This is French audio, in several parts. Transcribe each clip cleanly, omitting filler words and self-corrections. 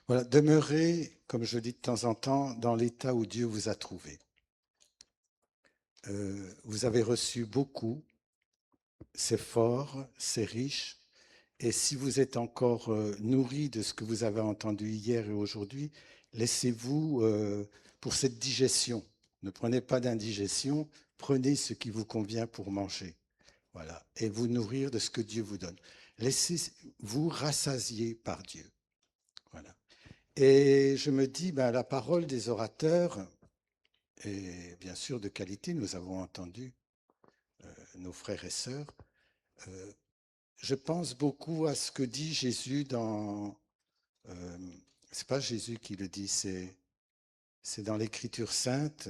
Voilà, demeurez, comme je dis de temps en temps, dans l'état où Dieu vous a trouvé. Vous avez reçu beaucoup, c'est fort, c'est riche, et si vous êtes encore nourri de ce que vous avez entendu hier et aujourd'hui, laissez-vous pour cette digestion. Ne prenez pas d'indigestion, prenez ce qui vous convient pour manger. Voilà, et vous nourrir de ce que Dieu vous donne. Laissez-vous rassasier par Dieu. Voilà. Et je me dis, ben, la parole des orateurs est bien sûr de qualité. Nous avons entendu nos frères et sœurs. Euh, je pense beaucoup à ce que dit Jésus dans... Euh, c'est pas Jésus qui le dit, c'est dans l'Écriture sainte.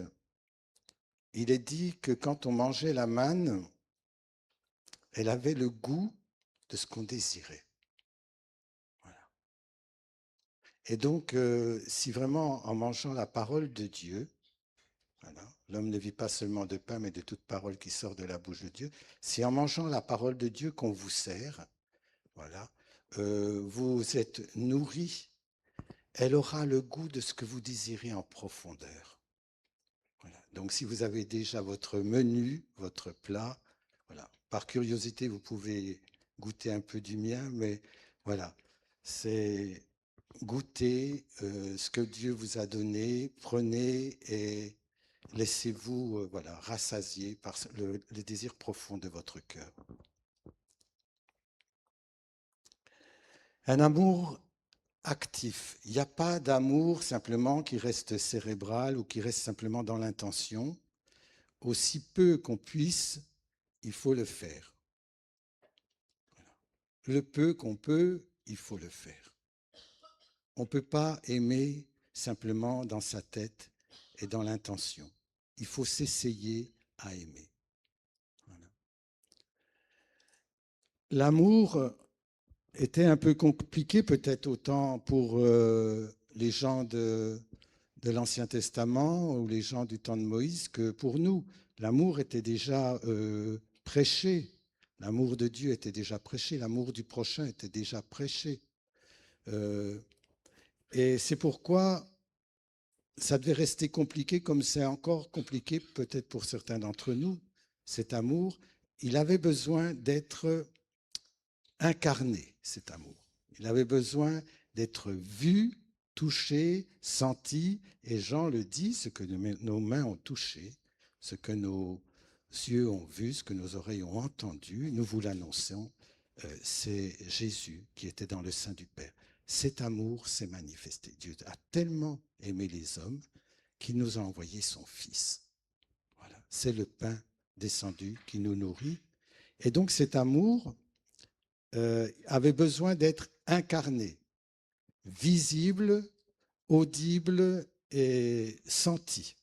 Il est dit que quand on mangeait la manne, elle avait le goût de ce qu'on désirait. Voilà. Et donc, si vraiment en mangeant la parole de Dieu, voilà, l'homme ne vit pas seulement de pain, mais de toute parole qui sort de la bouche de Dieu, c'est en mangeant la parole de Dieu qu'on vous sert, voilà, vous êtes nourri, elle aura le goût de ce que vous désirez en profondeur. Voilà. Donc si vous avez déjà votre menu, votre plat, voilà. Par curiosité, vous pouvez goûter un peu du mien, mais voilà, c'est goûter ce que Dieu vous a donné, prenez et laissez-vous voilà, rassasier par le désir profond de votre cœur. Un amour actif. Il n'y a pas d'amour simplement qui reste cérébral ou qui reste simplement dans l'intention. Aussi peu qu'on puisse, il faut le faire. Le peu qu'on peut, il faut le faire. On ne peut pas aimer simplement dans sa tête et dans l'intention. Il faut s'essayer à aimer. Voilà. L'amour était un peu compliqué peut-être autant pour les gens de l'Ancien Testament ou les gens du temps de Moïse que pour nous. L'amour était déjà prêché, l'amour de Dieu était déjà prêché, l'amour du prochain était déjà prêché. Euh, et c'est pourquoi ça devait rester compliqué, comme c'est encore compliqué peut-être pour certains d'entre nous, cet amour. Il avait besoin d'être incarné, cet amour. Il avait besoin d'être vu, touché, senti, et Jean le dit, ce que nos mains ont touché, ce que nos yeux ont vu, ce que nos oreilles ont entendu, nous vous l'annonçons, c'est Jésus qui était dans le sein du Père. Cet amour s'est manifesté. Dieu a tellement aimé les hommes qu'il nous a envoyé son Fils. Voilà. C'est le pain descendu qui nous nourrit. Et donc cet amour avait besoin d'être incarné, visible, audible et senti.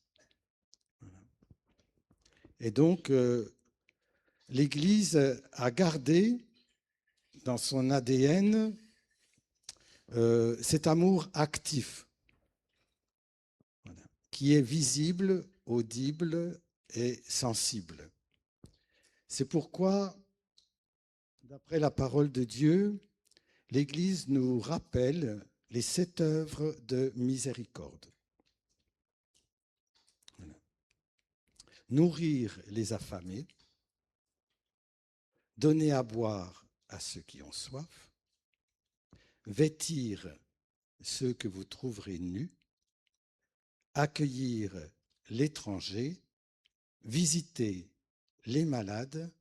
Et donc, l'Église a gardé dans son ADN cet amour actif, voilà, qui est visible, audible et sensible. C'est pourquoi, d'après la parole de Dieu, l'Église nous rappelle les 7 œuvres de miséricorde. Voilà. Nourrir les affamés, donner à boire à ceux qui ont soif, vêtir ceux que vous trouverez nus, accueillir l'étranger, visiter les malades,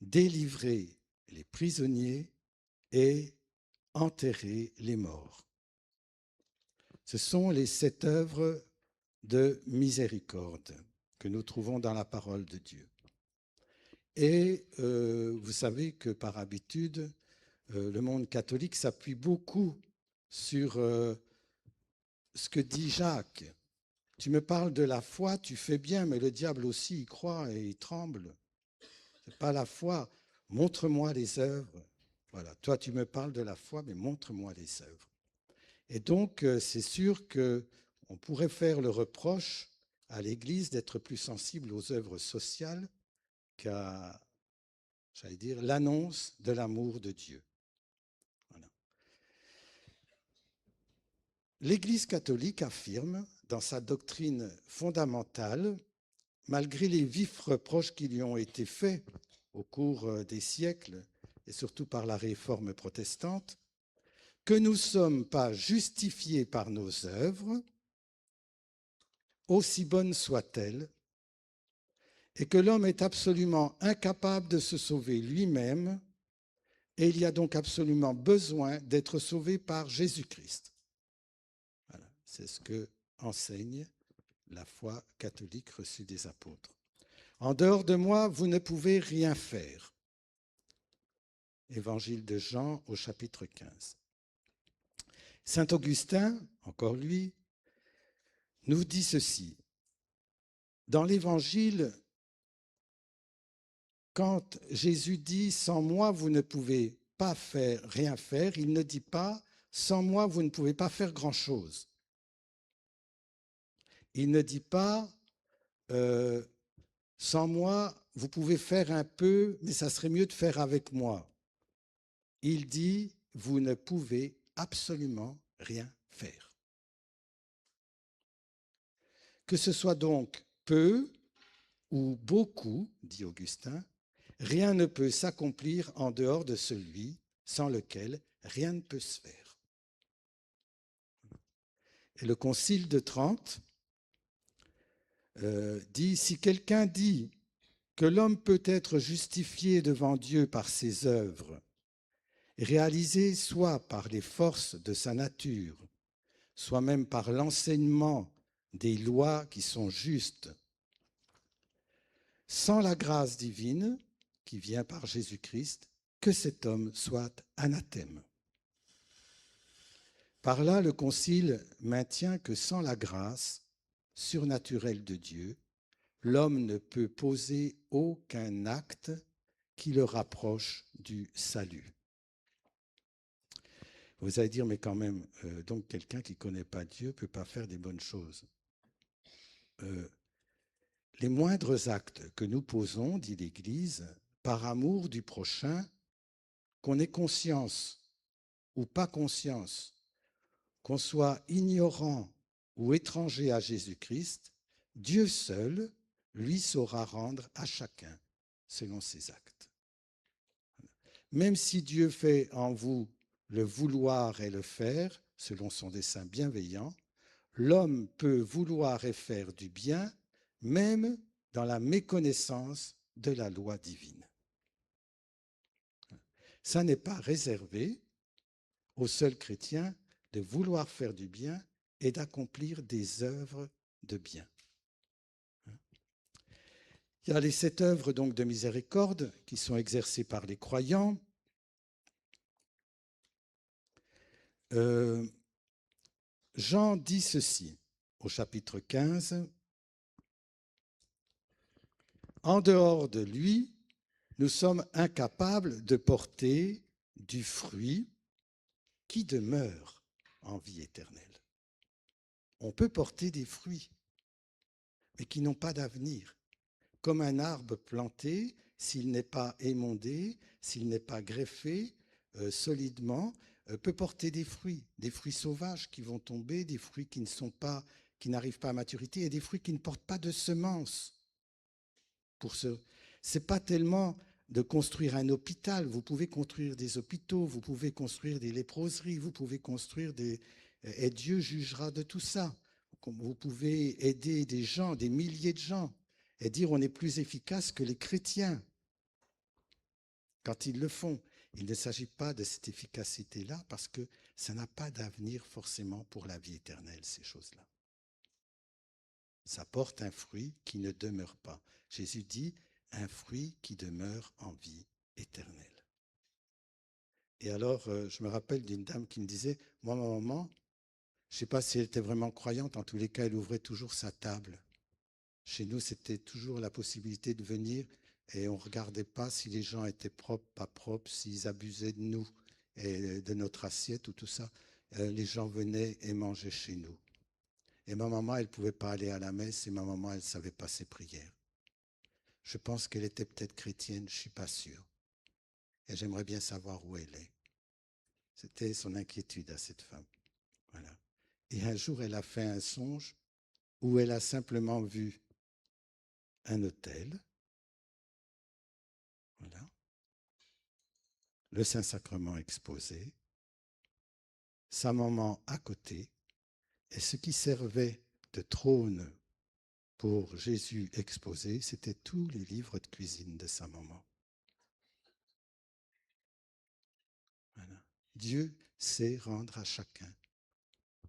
délivrer les prisonniers et enterrer les morts. Ce sont les 7 œuvres de miséricorde que nous trouvons dans la parole de Dieu. Et vous savez que par habitude, le monde catholique s'appuie beaucoup sur ce que dit Jacques. Tu me parles de la foi, tu fais bien, mais le diable aussi y croit et il tremble. Ce n'est pas la foi. Montre-moi les œuvres. Voilà, toi tu me parles de la foi, mais montre-moi les œuvres. Et donc, c'est sûr qu'on pourrait faire le reproche à l'Église d'être plus sensible aux œuvres sociales qu'à, j'allais dire, l'annonce de l'amour de Dieu. Voilà. l'Église catholique affirme, dans sa doctrine fondamentale, malgré les vifs reproches qui lui ont été faits au cours des siècles, et surtout par la réforme protestante, que nous ne sommes pas justifiés par nos œuvres, aussi bonnes soient-elles, et que l'homme est absolument incapable de se sauver lui-même, et il y a donc absolument besoin d'être sauvé par Jésus-Christ. Voilà, c'est ce que enseigne la foi catholique reçue des apôtres. En dehors de moi, vous ne pouvez rien faire. Évangile de Jean au chapitre 15. Saint Augustin, encore lui, nous dit ceci. Dans l'Évangile, quand Jésus dit « sans moi, vous ne pouvez pas faire, rien faire », il ne dit pas « sans moi, vous ne pouvez pas faire grand-chose ». Il ne dit pas sans moi, vous pouvez faire un peu, mais ça serait mieux de faire avec moi. Il dit vous ne pouvez absolument rien faire. Que ce soit donc peu ou beaucoup, dit Augustin, rien ne peut s'accomplir en dehors de celui sans lequel rien ne peut se faire. Et le Concile de Trente dit, si quelqu'un dit que l'homme peut être justifié devant Dieu par ses œuvres, réalisées soit par les forces de sa nature, soit même par l'enseignement des lois qui sont justes, sans la grâce divine qui vient par Jésus-Christ, que cet homme soit anathème. Par là, le Concile maintient que sans la grâce surnaturelle de Dieu, l'homme ne peut poser aucun acte qui le rapproche du salut. Vous allez dire, mais quand même, donc quelqu'un qui ne connaît pas Dieu ne peut pas faire des bonnes choses. Les moindres actes que nous posons, dit l'Église, par amour du prochain, qu'on ait conscience ou pas conscience, qu'on soit ignorant ou étranger à Jésus-Christ, Dieu seul, lui, saura rendre à chacun selon ses actes. Même si Dieu fait en vous le vouloir et le faire, selon son dessein bienveillant, l'homme peut vouloir et faire du bien, même dans la méconnaissance de la loi divine. Ça n'est pas réservé aux seuls chrétiens de vouloir faire du bien et d'accomplir des œuvres de bien. Il y a les 7 œuvres donc de miséricorde qui sont exercées par les croyants. Jean dit ceci au chapitre 15. En dehors de lui, nous sommes incapables de porter du fruit qui demeure en vie éternelle. On peut porter des fruits, mais qui n'ont pas d'avenir. Comme un arbre planté, s'il n'est pas émondé, s'il n'est pas greffé solidement, peut porter des fruits sauvages qui vont tomber, des fruits qui n'arrivent pas à maturité et des fruits qui ne portent pas de semences. C'est pas tellement de construire un hôpital. Vous pouvez construire des hôpitaux, vous pouvez construire des léproseries, vous pouvez construire et Dieu jugera de tout ça. Vous pouvez aider des gens, des milliers de gens, et dire on est plus efficace que les chrétiens quand ils le font. Il ne s'agit pas de cette efficacité-là parce que ça n'a pas d'avenir forcément pour la vie éternelle, ces choses-là. Ça porte un fruit qui ne demeure pas. Jésus dit un fruit qui demeure en vie éternelle. Et alors, je me rappelle d'une dame qui me disait, moi, ma maman, je ne sais pas si elle était vraiment croyante, en tous les cas, elle ouvrait toujours sa table. Chez nous, c'était toujours la possibilité de venir et on ne regardait pas si les gens étaient propres, pas propres, s'ils abusaient de nous et de notre assiette ou tout ça. Les gens venaient et mangeaient chez nous. Et ma maman, elle ne pouvait pas aller à la messe et ma maman, elle ne savait pas ses prières. Je pense qu'elle était peut-être chrétienne, je ne suis pas sûr. Et j'aimerais bien savoir où elle est. C'était son inquiétude à cette femme. Voilà. Et un jour, elle a fait un songe où elle a simplement vu un autel, voilà, le Saint-Sacrement exposé, sa maman à côté, et ce qui servait de trône pour Jésus exposé, c'était tous les livres de cuisine de sa maman. Voilà. Dieu sait rendre à chacun,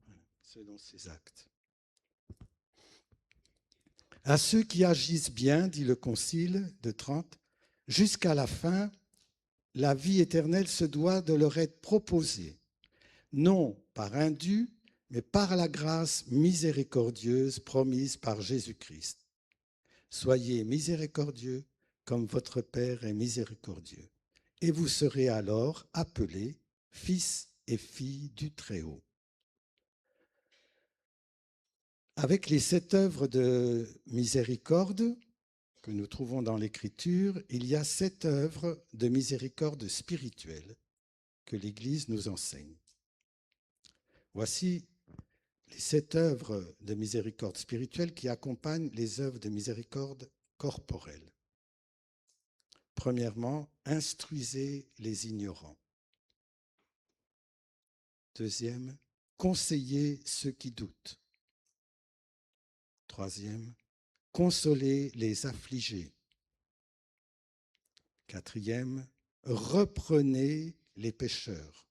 voilà, selon ses actes. À ceux qui agissent bien, dit le Concile de Trente, jusqu'à la fin, la vie éternelle se doit de leur être proposée, non par indu, mais par la grâce miséricordieuse promise par Jésus-Christ. Soyez miséricordieux comme votre Père est miséricordieux, et vous serez alors appelés fils et filles du Très-Haut. Avec les 7 œuvres de miséricorde que nous trouvons dans l'Écriture, il y a 7 œuvres de miséricorde spirituelle que l'Église nous enseigne. Voici les 7 œuvres de miséricorde spirituelle qui accompagnent les œuvres de miséricorde corporelle. Premièrement, instruisez les ignorants. Deuxième, conseillez ceux qui doutent. Troisième, consolez les affligés. Quatrième, reprenez les pécheurs.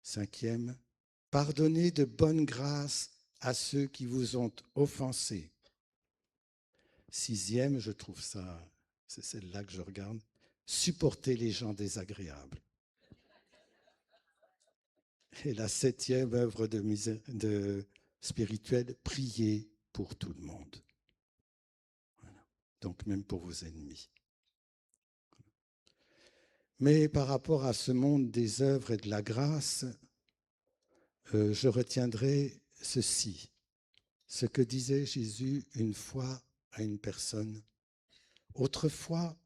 Cinquième, pardonnez de bonne grâce à ceux qui vous ont offensés. Sixième, je trouve ça, c'est celle-là que je regarde, supportez les gens désagréables. Et la 7e œuvre de spirituelle, priez pour tout le monde. Voilà. Donc même pour vos ennemis. Mais par rapport à ce monde des œuvres et de la grâce, je retiendrai ceci, ce que disait Jésus une fois à une personne. Autrefois,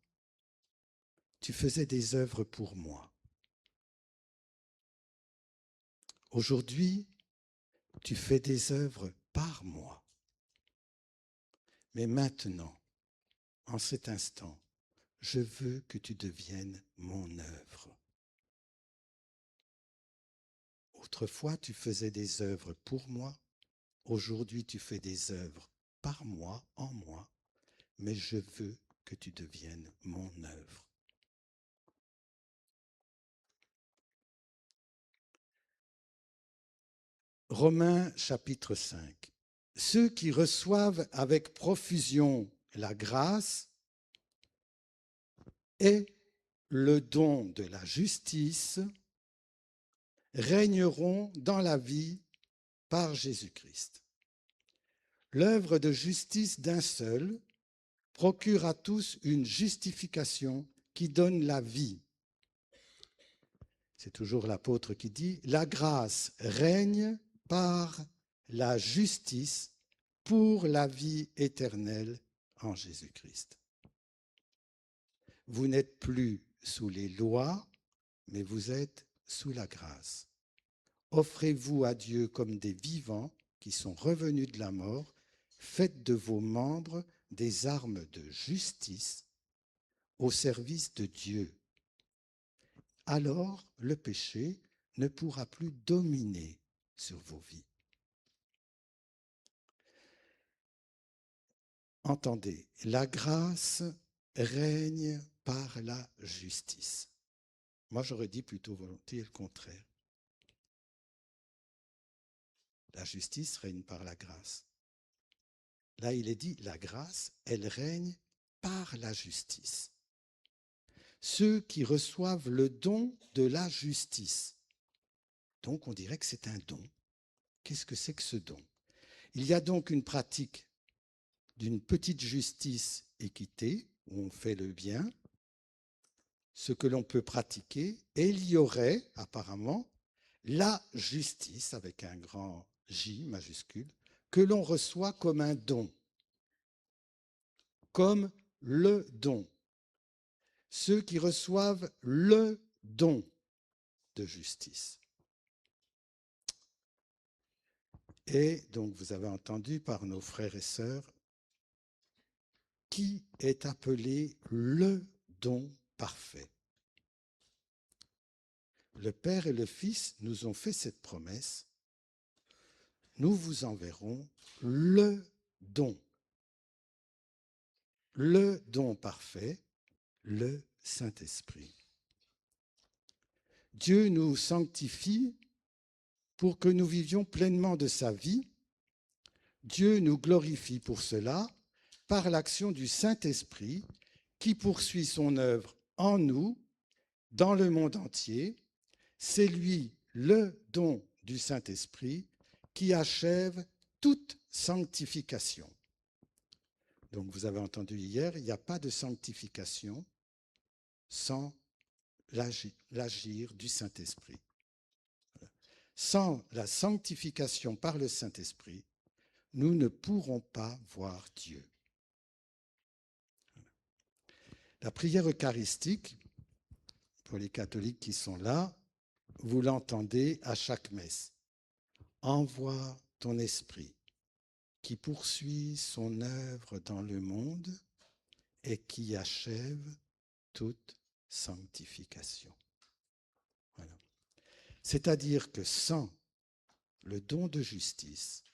tu faisais des œuvres pour moi. Aujourd'hui, tu fais des œuvres par moi. Mais maintenant, en cet instant, je veux que tu deviennes mon œuvre. Autrefois, tu faisais des œuvres pour moi. Aujourd'hui, tu fais des œuvres par moi, en moi. Mais je veux que tu deviennes mon œuvre. Romains chapitre 5. Ceux qui reçoivent avec profusion la grâce et le don de la justice régneront dans la vie par Jésus-Christ. L'œuvre de justice d'un seul procure à tous une justification qui donne la vie. C'est toujours l'apôtre qui dit, la grâce règne par la justice pour la vie éternelle en Jésus-Christ. Vous n'êtes plus sous les lois, mais vous êtes sous la grâce. Offrez-vous à Dieu comme des vivants qui sont revenus de la mort. Faites de vos membres des armes de justice au service de Dieu. Alors le péché ne pourra plus dominer sur vos vies. Entendez, la grâce règne par la justice. Moi, j'aurais dit plutôt volontiers le contraire. La justice règne par la grâce. Là, il est dit, la grâce, elle règne par la justice. Ceux qui reçoivent le don de la justice. Donc, on dirait que c'est un don. Qu'est-ce que c'est que ce don? Il y a donc une pratique d'une petite justice équitée, où on fait le bien, ce que l'on peut pratiquer, et il y aurait apparemment la justice, avec un grand J majuscule, que l'on reçoit comme un don, comme le don. Ceux qui reçoivent le don de justice. Et donc, vous avez entendu par nos frères et sœurs, qui est appelé le don parfait. Le Père et le Fils nous ont fait cette promesse. Nous vous enverrons le don parfait, le Saint-Esprit. Dieu nous sanctifie pour que nous vivions pleinement de sa vie. Dieu nous glorifie pour cela par l'action du Saint-Esprit qui poursuit son œuvre en nous, dans le monde entier. C'est lui, le don du Saint-Esprit, qui achève toute sanctification. Donc vous avez entendu hier, il n'y a pas de sanctification sans l'agir du Saint-Esprit. Sans la sanctification par le Saint-Esprit, nous ne pourrons pas voir Dieu. La prière eucharistique, pour les catholiques qui sont là, vous l'entendez à chaque messe. Envoie ton esprit qui poursuit son œuvre dans le monde et qui achève toute sanctification. Voilà. C'est-à-dire que sans le don de justice,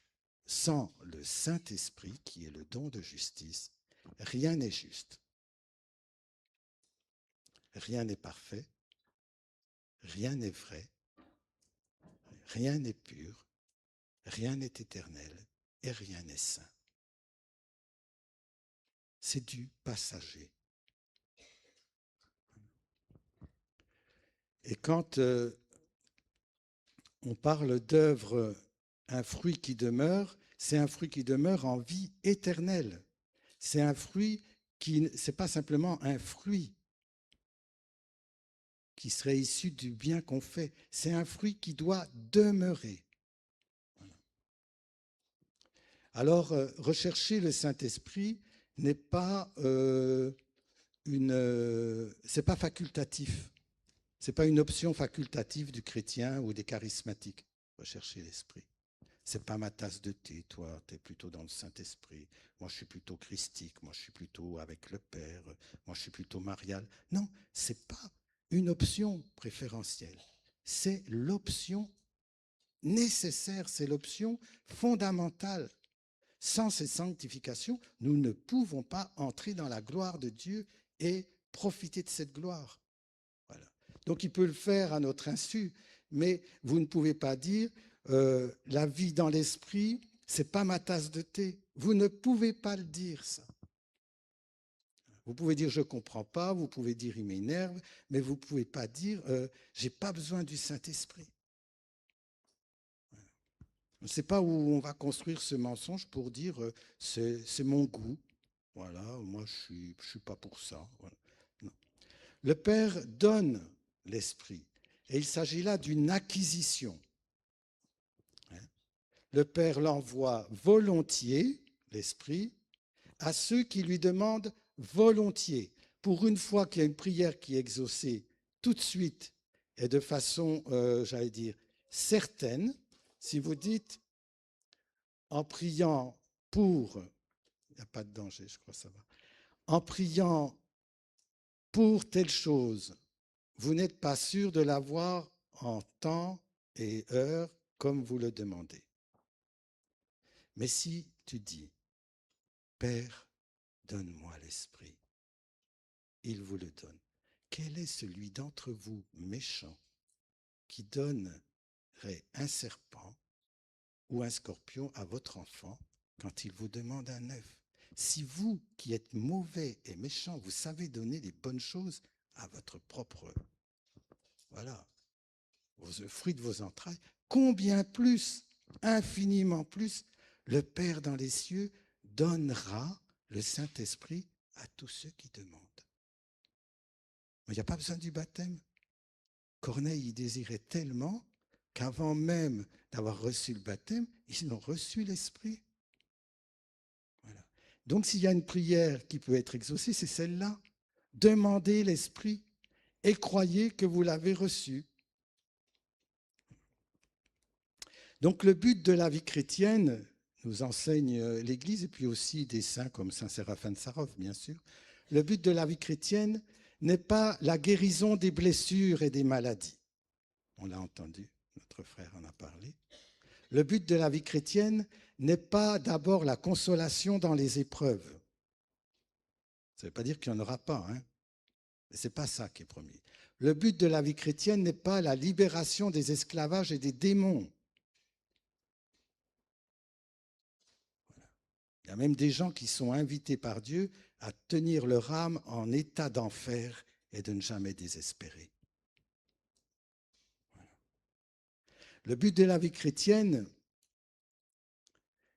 sans le Saint-Esprit qui est le don de justice, rien n'est juste. Rien n'est parfait, rien n'est vrai, rien n'est pur, rien n'est éternel et rien n'est saint. C'est du passager. Et quand on parle d'œuvre, un fruit qui demeure, c'est un fruit qui demeure en vie éternelle. C'est un fruit qui, c'est pas simplement un fruit qui serait issu du bien qu'on fait, c'est un fruit qui doit demeurer. Voilà. Alors, rechercher le Saint-Esprit n'est pas c'est pas facultatif. C'est pas une option facultative du chrétien ou des charismatiques. Rechercher l'Esprit. C'est pas ma tasse de thé, toi, tu es plutôt dans le Saint-Esprit. Moi, je suis plutôt christique. Moi, je suis plutôt avec le Père. Moi, je suis plutôt marial. Non, c'est pas une option préférentielle. C'est l'option nécessaire, c'est l'option fondamentale. Sans ces sanctifications, nous ne pouvons pas entrer dans la gloire de Dieu et profiter de cette gloire. Voilà. Donc, il peut le faire à notre insu, mais vous ne pouvez pas dire la vie dans l'esprit, c'est pas ma tasse de thé. Vous ne pouvez pas le dire, ça. Vous pouvez dire je ne comprends pas, vous pouvez dire il m'énerve, mais vous ne pouvez pas dire j'ai pas besoin du Saint-Esprit. Je ne sais pas où on va construire ce mensonge pour dire c'est mon goût. Voilà, moi je suis pas pour ça. Voilà. Non. Le Père donne l'Esprit et il s'agit là d'une acquisition. Le Père l'envoie volontiers, l'Esprit, à ceux qui lui demandent volontiers. Pour une fois qu'il y a une prière qui est exaucée tout de suite et de façon, j'allais dire, certaine, si vous dites en priant pour, il n'y a pas de danger, je crois que ça va, en priant pour telle chose, vous n'êtes pas sûr de l'avoir en temps et heure comme vous le demandez. Mais si tu dis, Père, donne-moi l'Esprit, il vous le donne. Quel est celui d'entre vous méchant qui donnerait un serpent ou un scorpion à votre enfant quand il vous demande un œuf? Si vous, qui êtes mauvais et méchant, vous savez donner les bonnes choses à votre propre, voilà, aux fruits de vos entrailles, combien plus, infiniment plus, le Père dans les cieux donnera le Saint-Esprit à tous ceux qui demandent. Il n'y a pas besoin du baptême. Corneille y désirait tellement qu'avant même d'avoir reçu le baptême, ils ont reçu l'Esprit. Voilà. Donc s'il y a une prière qui peut être exaucée, c'est celle-là. Demandez l'Esprit et croyez que vous l'avez reçu. Donc le but de la vie chrétienne, nous enseigne l'Église, et puis aussi des saints comme saint Séraphin de Sarov, bien sûr, le but de la vie chrétienne n'est pas la guérison des blessures et des maladies. On l'a entendu, notre frère en a parlé. Le but de la vie chrétienne n'est pas d'abord la consolation dans les épreuves. Ça ne veut pas dire qu'il n'y en aura pas, hein. Ce n'est pas ça qui est promis. Le but de la vie chrétienne n'est pas la libération des esclavages et des démons. Voilà. Il y a même des gens qui sont invités par Dieu à tenir leur âme en état d'enfer et de ne jamais désespérer. Voilà. Le but de la vie chrétienne,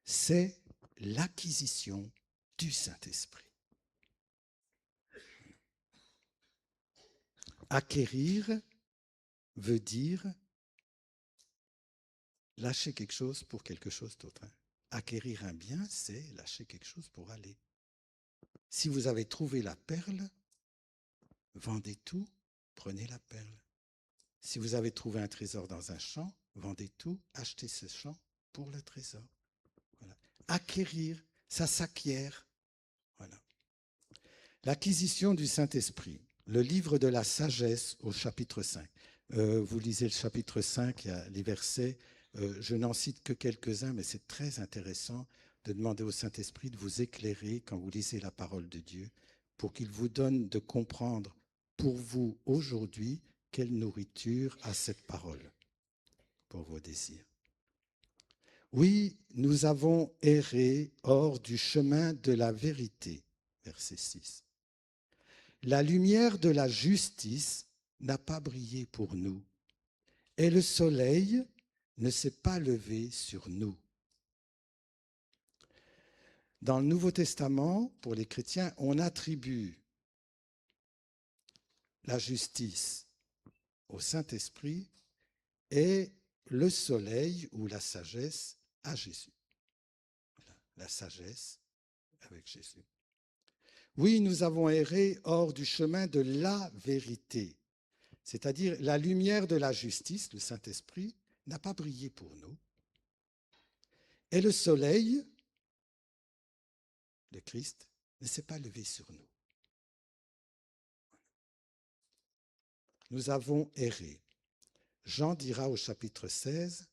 c'est l'acquisition du Saint-Esprit. Acquérir veut dire lâcher quelque chose pour quelque chose d'autre. Acquérir un bien, c'est lâcher quelque chose pour aller. Si vous avez trouvé la perle, vendez tout, prenez la perle. Si vous avez trouvé un trésor dans un champ, vendez tout, achetez ce champ pour le trésor. Voilà. Acquérir, ça s'acquiert. Voilà. L'acquisition du Saint-Esprit, le livre de la sagesse au chapitre 5. Vous lisez le chapitre 5, il y a les versets, je n'en cite que quelques-uns, mais c'est très intéressant de demander au Saint-Esprit de vous éclairer quand vous lisez la parole de Dieu, pour qu'il vous donne de comprendre pour vous aujourd'hui quelle nourriture a cette parole pour vos désirs. Oui, nous avons erré hors du chemin de la vérité, verset 6. La lumière de la justice n'a pas brillé pour nous, et le soleil ne s'est pas levé sur nous. Dans le Nouveau Testament, pour les chrétiens, on attribue la justice au Saint-Esprit et le soleil ou la sagesse à Jésus. Voilà, la sagesse avec Jésus. Oui, nous avons erré hors du chemin de la vérité, c'est-à-dire la lumière de la justice, le Saint-Esprit, n'a pas brillé pour nous. Et le soleil, le Christ, ne s'est pas levé sur nous. Nous avons erré. Jean dira au chapitre 16,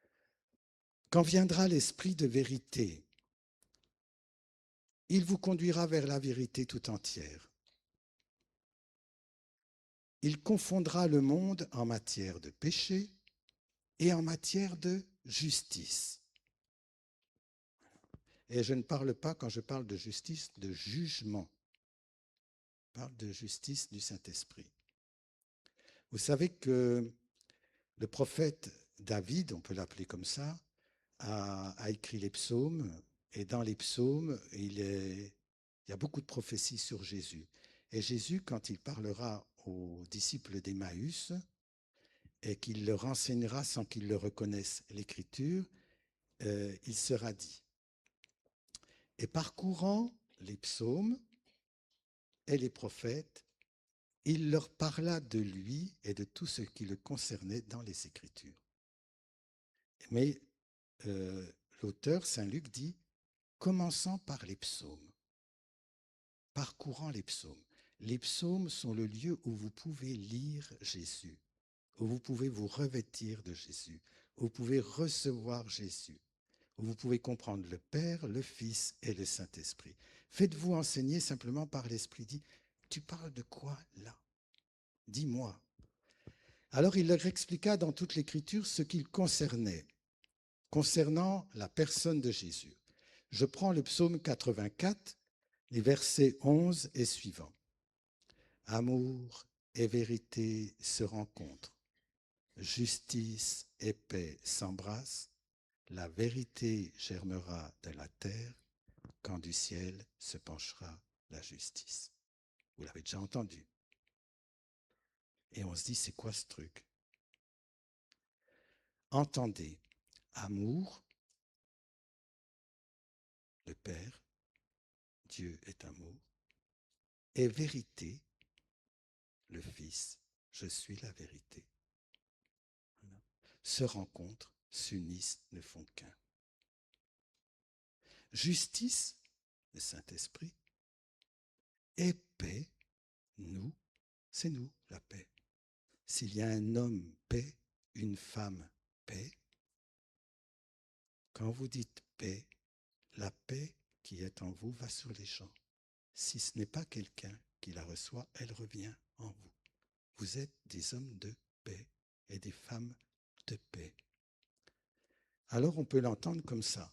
« Quand viendra l'Esprit de vérité, il vous conduira vers la vérité tout entière. Il confondra le monde en matière de péché et en matière de justice. » Et je ne parle pas, quand je parle de justice, de jugement. Je parle de justice du Saint-Esprit. Vous savez que le prophète David, on peut l'appeler comme ça, a écrit les psaumes, et dans les psaumes, il y a beaucoup de prophéties sur Jésus. Et Jésus, quand il parlera aux disciples d'Emmaüs, et qu'il leur enseignera sans qu'ils le reconnaissent l'Écriture, il sera dit. Et parcourant les psaumes et les prophètes, il leur parla de lui et de tout ce qui le concernait dans les Écritures. Mais l'auteur, Saint Luc, dit, commençant par les psaumes, parcourant les psaumes. Les psaumes sont le lieu où vous pouvez lire Jésus, où vous pouvez vous revêtir de Jésus, où vous pouvez recevoir Jésus, où vous pouvez comprendre le Père, le Fils et le Saint-Esprit. Faites-vous enseigner simplement par l'Esprit. Dit, tu parles de quoi là? Dis-moi. Alors il leur expliqua dans toute l'Écriture ce qu'il concernait, concernant la personne de Jésus. Je prends le psaume 84, les versets 11 et suivants. Amour et vérité se rencontrent, justice et paix s'embrassent, la vérité germera de la terre, quand du ciel se penchera la justice. Vous l'avez déjà entendu. Et on se dit, c'est quoi ce truc? Entendez, amour, le Père, Dieu est amour, et vérité, le Fils, je suis la vérité. Voilà. Se rencontrent, s'unissent, ne font qu'un. Justice, le Saint-Esprit, et paix, nous, c'est nous la paix. S'il y a un homme paix, une femme paix, quand vous dites paix, la paix qui est en vous va sur les gens. Si ce n'est pas quelqu'un qui la reçoit, elle revient en vous. Vous êtes des hommes de paix et des femmes de paix. Alors on peut l'entendre comme ça.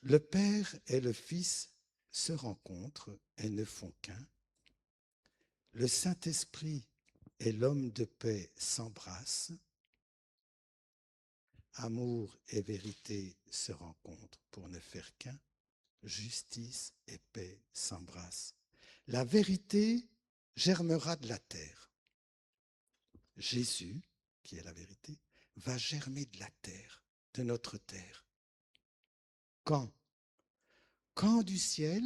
Le Père et le Fils se rencontrent et ne font qu'un. Le Saint-Esprit et l'homme de paix s'embrassent. Amour et vérité se rencontrent pour ne faire qu'un. Justice et paix s'embrassent. La vérité germera de la terre. Jésus, qui est la vérité, va germer de la terre, de notre terre. Quand? Quand du ciel,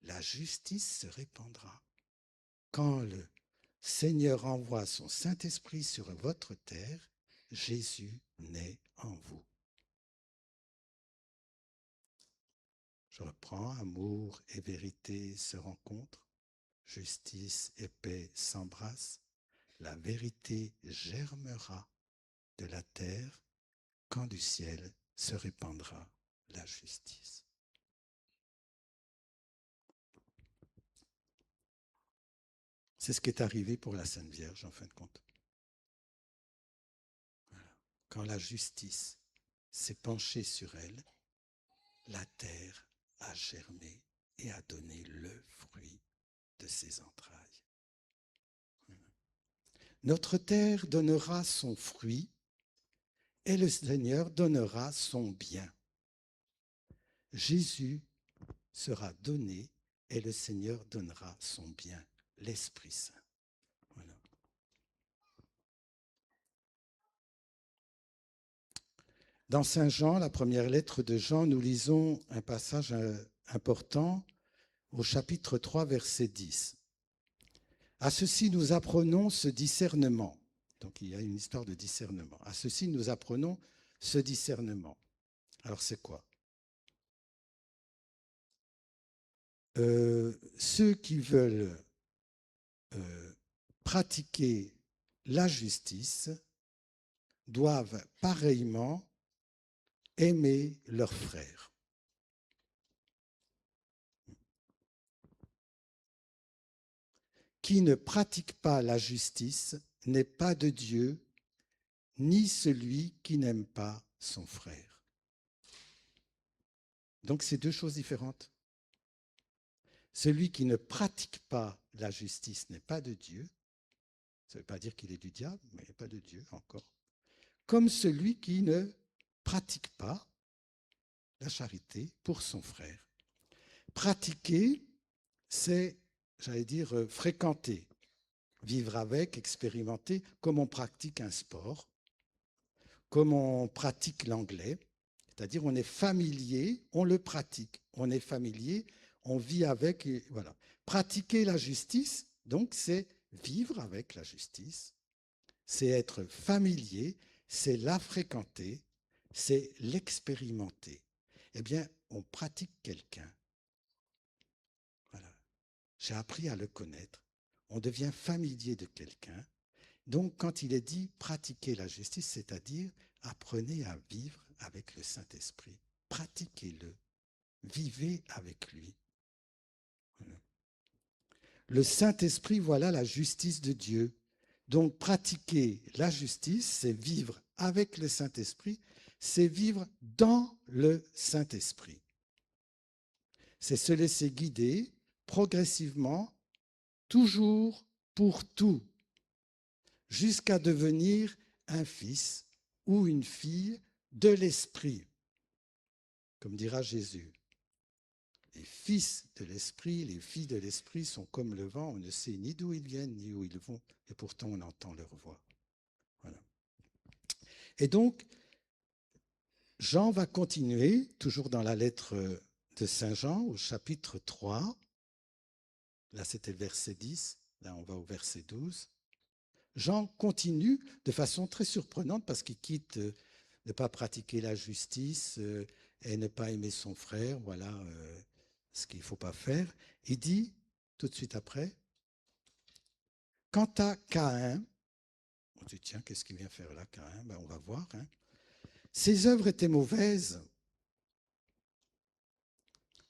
la justice se répandra. Quand le Seigneur envoie son Saint-Esprit sur votre terre, Jésus naît en vous. Je reprends, amour et vérité se rencontrent, justice et paix s'embrassent, la vérité germera de la terre quand du ciel se répandra la justice. C'est ce qui est arrivé pour la Sainte Vierge en fin de compte. Voilà. Quand la justice s'est penchée sur elle, la terre a germé et a donné le fruit de ses entrailles. Notre terre donnera son fruit et le Seigneur donnera son bien. Jésus sera donné et le Seigneur donnera son bien, l'Esprit Saint. Voilà. Dans Saint Jean, la première lettre de Jean, nous lisons un passage important au chapitre 3, verset 10. À ceci, nous apprenons ce discernement. Donc, il y a une histoire de discernement. À ceci, nous apprenons ce discernement. Alors, c'est quoi? Ceux qui veulent pratiquer la justice doivent pareillement aimer leurs frères. Qui ne pratique pas la justice n'est pas de Dieu, ni celui qui n'aime pas son frère. Donc, c'est deux choses différentes. Celui qui ne pratique pas la justice n'est pas de Dieu. Ça ne veut pas dire qu'il est du diable, mais pas de Dieu encore. Comme celui qui ne pratique pas la charité pour son frère. Pratiquer, c'est, j'allais dire, fréquenter, vivre avec, expérimenter, comme on pratique un sport, comme on pratique l'anglais, c'est-à-dire on est familier, on le pratique, on est familier, on vit avec, et voilà. Pratiquer la justice, donc, c'est vivre avec la justice, c'est être familier, c'est la fréquenter, c'est l'expérimenter. Eh bien, on pratique quelqu'un. Voilà. J'ai appris à le connaître. On devient familier de quelqu'un. Donc, quand il est dit pratiquer la justice, c'est-à-dire apprenez à vivre avec le Saint-Esprit. Pratiquez-le. Vivez avec lui. Voilà. Le Saint-Esprit, voilà la justice de Dieu. Donc, pratiquer la justice, c'est vivre avec le Saint-Esprit, c'est vivre dans le Saint-Esprit. C'est se laisser guider progressivement, toujours pour tout, jusqu'à devenir un fils ou une fille de l'Esprit, comme dira Jésus. Les fils de l'Esprit, les filles de l'Esprit sont comme le vent, on ne sait ni d'où ils viennent, ni où ils vont, et pourtant on entend leur voix. Voilà. Et donc, Jean va continuer, toujours dans la lettre de Saint Jean, au chapitre 3, là c'était le verset 10, là on va au verset 12. Jean continue de façon très surprenante parce qu'il quitte ne pas pratiquer la justice et ne pas aimer son frère, voilà ce qu'il ne faut pas faire. Il dit tout de suite après, quant à Caïn, on dit tiens, qu'est-ce qu'il vient faire là, Caïn? Ben, on va voir. Hein. Ses œuvres étaient mauvaises,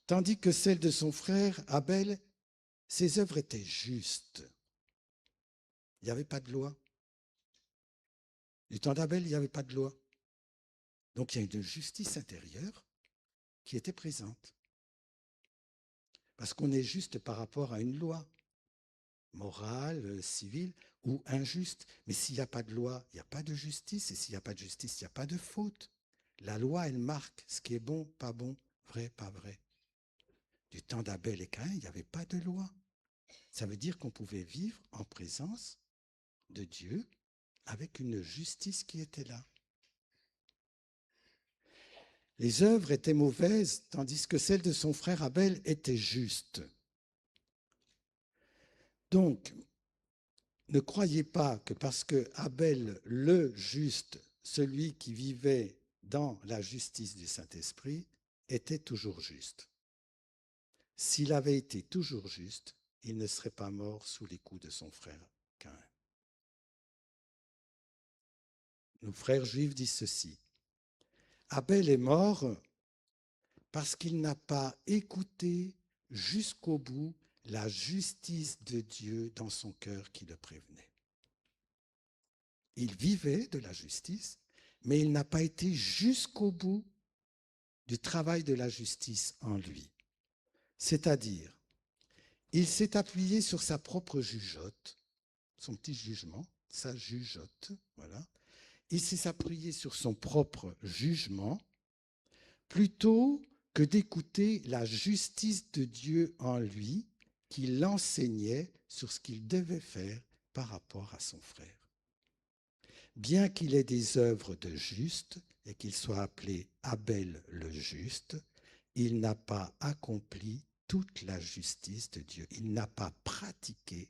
tandis que celles de son frère Abel, ses œuvres étaient justes. Il n'y avait pas de loi. Du temps d'Abel, il n'y avait pas de loi. Donc il y a une justice intérieure qui était présente. Parce qu'on est juste par rapport à une loi morale, civile ou injuste. Mais s'il n'y a pas de loi, il n'y a pas de justice. Et s'il n'y a pas de justice, il n'y a pas de faute. La loi, elle marque ce qui est bon, pas bon, vrai, pas vrai. Du temps d'Abel et Caïn, il n'y avait pas de loi. Ça veut dire qu'on pouvait vivre en présence de Dieu avec une justice qui était là. Les œuvres étaient mauvaises, tandis que celles de son frère Abel étaient justes. Donc, ne croyez pas que parce que Abel, le juste, celui qui vivait dans la justice du Saint-Esprit, était toujours juste. S'il avait été toujours juste, il ne serait pas mort sous les coups de son frère Caïn. Nos frères juifs disent ceci. Abel est mort parce qu'il n'a pas écouté jusqu'au bout la justice de Dieu dans son cœur qui le prévenait. Il vivait de la justice, mais il n'a pas été jusqu'au bout du travail de la justice en lui. C'est-à-dire, il s'est appuyé sur sa propre jugeote, son petit jugement, sa jugeote, voilà. Il s'est appuyé sur son propre jugement plutôt que d'écouter la justice de Dieu en lui qui l'enseignait sur ce qu'il devait faire par rapport à son frère. Bien qu'il ait des œuvres de juste et qu'il soit appelé Abel le juste, il n'a pas accompli toute la justice de Dieu. Il n'a pas pratiqué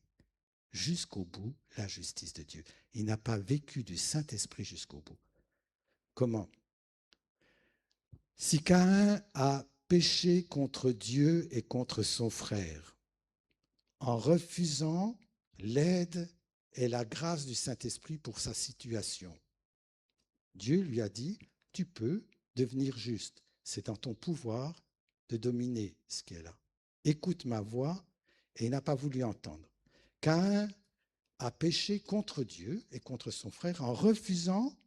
jusqu'au bout la justice de Dieu. Il n'a pas vécu du Saint-Esprit jusqu'au bout. Comment? Si Caïn a péché contre Dieu et contre son frère, en refusant l'aide et la grâce du Saint-Esprit pour sa situation, Dieu lui a dit, tu peux devenir juste. C'est dans ton pouvoir de dominer ce qui est là. Écoute ma voix, et il n'a pas voulu entendre. Caïn a péché contre Dieu et contre son frère en refusant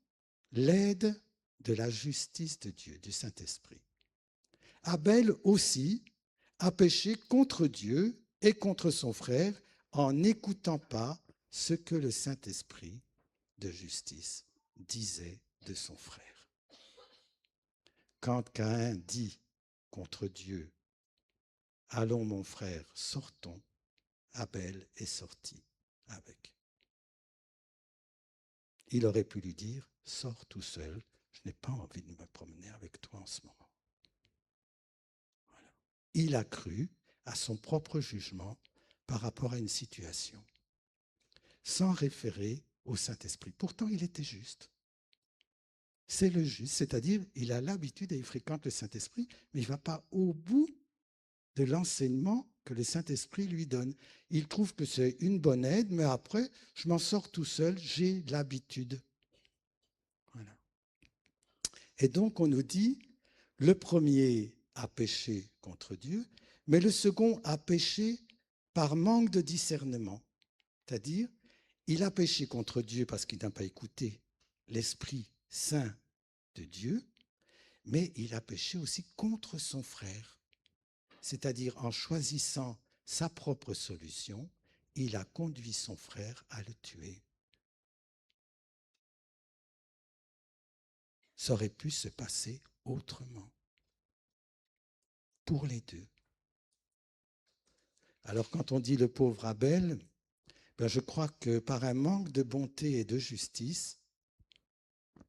l'aide de la justice de Dieu, du Saint-Esprit. Abel aussi a péché contre Dieu et contre son frère en n'écoutant pas ce que le Saint-Esprit de justice disait de son frère. Quand Caïn dit contre Dieu, « Allons mon frère, sortons », Abel est sorti avec. Il aurait pu lui dire, « Sors tout seul, je n'ai pas envie de me promener avec toi en ce moment. » Voilà. Il a cru à son propre jugement par rapport à une situation, sans référer au Saint-Esprit. Pourtant, il était juste. C'est le juste, c'est-à-dire il a l'habitude et il fréquente le Saint-Esprit, mais il ne va pas au bout de l'enseignement que le Saint-Esprit lui donne. Il trouve que c'est une bonne aide, mais après, je m'en sors tout seul, j'ai l'habitude. Voilà. Et donc, on nous dit, le premier a péché contre Dieu, mais le second a péché par manque de discernement. C'est-à-dire, il a péché contre Dieu parce qu'il n'a pas écouté l'Esprit Saint de Dieu, mais il a péché aussi contre son frère. C'est-à-dire, en choisissant sa propre solution, il a conduit son frère à le tuer. Ça aurait pu se passer autrement pour les deux. Alors quand on dit le pauvre Abel, ben je crois que par un manque de bonté et de justice,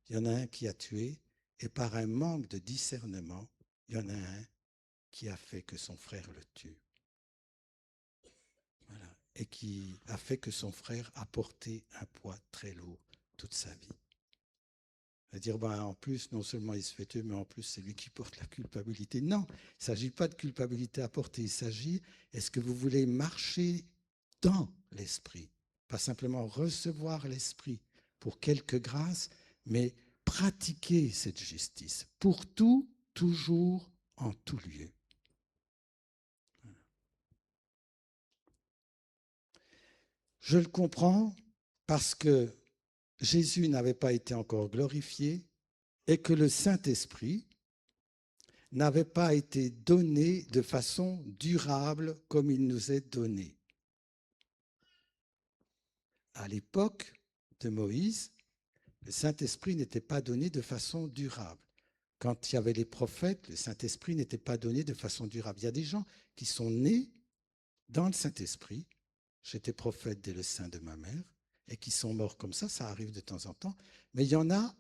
il y en a un qui a tué, et par un manque de discernement, il y en a un qui a fait que son frère le tue. Voilà. et qui a fait que son frère a porté un poids très lourd toute sa vie. C'est-à-dire, en plus, non seulement il se fait tuer, mais en plus, c'est lui qui porte la culpabilité. Non, il ne s'agit pas de culpabilité à porter. Il s'agit, est-ce que vous voulez marcher dans l'esprit? Pas simplement recevoir l'esprit pour quelques grâces, mais pratiquer cette justice pour tout, toujours, en tout lieu. Je le comprends parce que Jésus n'avait pas été encore glorifié et que le Saint-Esprit n'avait pas été donné de façon durable comme il nous est donné. À l'époque de Moïse, le Saint-Esprit n'était pas donné de façon durable. Quand il y avait les prophètes, le Saint-Esprit n'était pas donné de façon durable. Il y a des gens qui sont nés dans le Saint-Esprit. J'étais prophète dès le sein de ma mère et qui sont morts comme ça arrive de temps en temps. Mais il y en a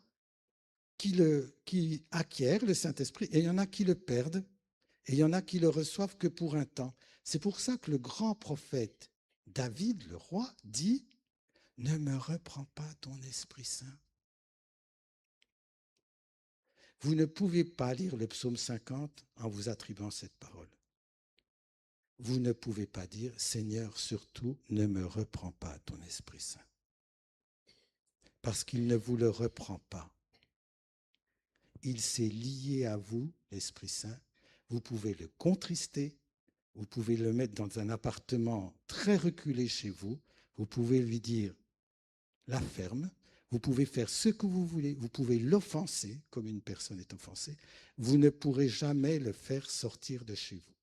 qui acquièrent le Saint-Esprit et il y en a qui le perdent et il y en a qui le reçoivent que pour un temps. C'est pour ça que le grand prophète David, le roi, dit « Ne me reprends pas ton Esprit Saint ». Vous ne pouvez pas lire le psaume 50 en vous attribuant cette parole. Vous ne pouvez pas dire « Seigneur, surtout, ne me reprends pas ton Esprit Saint ». Parce qu'il ne vous le reprend pas. Il s'est lié à vous, l'Esprit Saint. Vous pouvez le contrister, vous pouvez le mettre dans un appartement très reculé chez vous, vous pouvez lui dire la ferme, vous pouvez faire ce que vous voulez, vous pouvez l'offenser comme une personne est offensée, vous ne pourrez jamais le faire sortir de chez vous.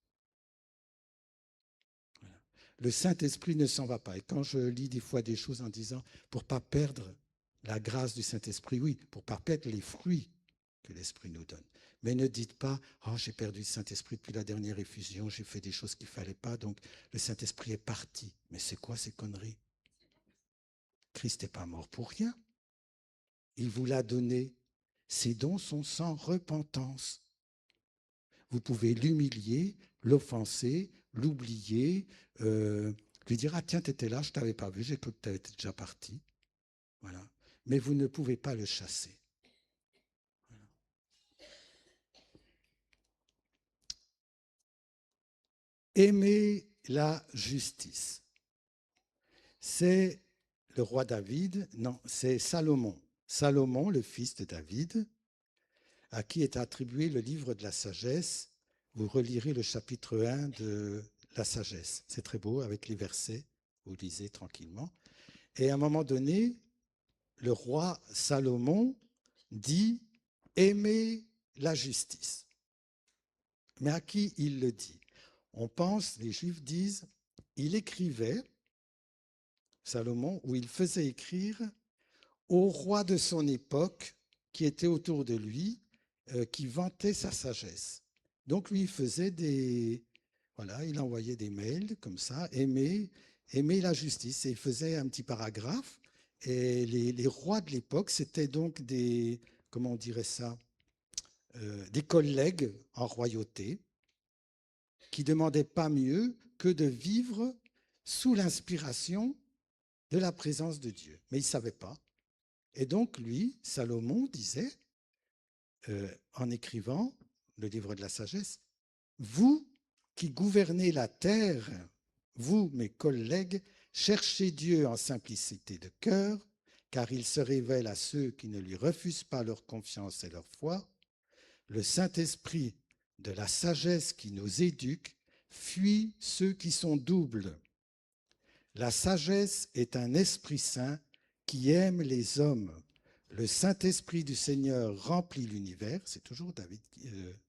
Voilà. Le Saint-Esprit ne s'en va pas. Et quand je lis des fois des choses en disant pour ne pas perdre la grâce du Saint-Esprit, oui, pour ne pas perdre les fruits que l'Esprit nous donne. Mais ne dites pas « Oh, j'ai perdu le Saint-Esprit depuis la dernière effusion, j'ai fait des choses qu'il ne fallait pas, donc le Saint-Esprit est parti. » Mais c'est quoi ces conneries? Christ n'est pas mort pour rien. Il vous l'a donné. Ces dons sont sans repentance. Vous pouvez l'humilier, l'offenser, l'oublier, lui dire « Ah tiens, tu étais là, je ne t'avais pas vu, j'ai cru que tu étais déjà parti. » Voilà. Mais vous ne pouvez pas le chasser. Voilà. Aimer la justice. C'est le roi David, non, c'est Salomon. Salomon, le fils de David, à qui est attribué le livre de la sagesse. Vous relirez le chapitre 1 de la sagesse. C'est très beau, avec les versets, vous lisez tranquillement. Et à un moment donné, le roi Salomon dit « Aimez la justice ». Mais à qui il le dit? On pense, les Juifs disent, il écrivait, Salomon, où il faisait écrire au roi de son époque qui était autour de lui, qui vantait sa sagesse. Donc lui, il faisait des... Voilà, il envoyait des mails comme ça, aimer la justice. Et il faisait un petit paragraphe. Et les rois de l'époque, c'était donc des... Comment on dirait ça? Des collègues en royauté qui ne demandaient pas mieux que de vivre sous l'inspiration de la présence de Dieu. Mais il ne savait pas. Et donc, lui, Salomon, disait, en écrivant le livre de la sagesse, « Vous qui gouvernez la terre, vous, mes collègues, cherchez Dieu en simplicité de cœur, car il se révèle à ceux qui ne lui refusent pas leur confiance et leur foi. Le Saint-Esprit de la sagesse qui nous éduque fuit ceux qui sont doubles. La sagesse est un esprit saint qui aime les hommes. Le Saint-Esprit du Seigneur remplit l'univers. » C'est toujours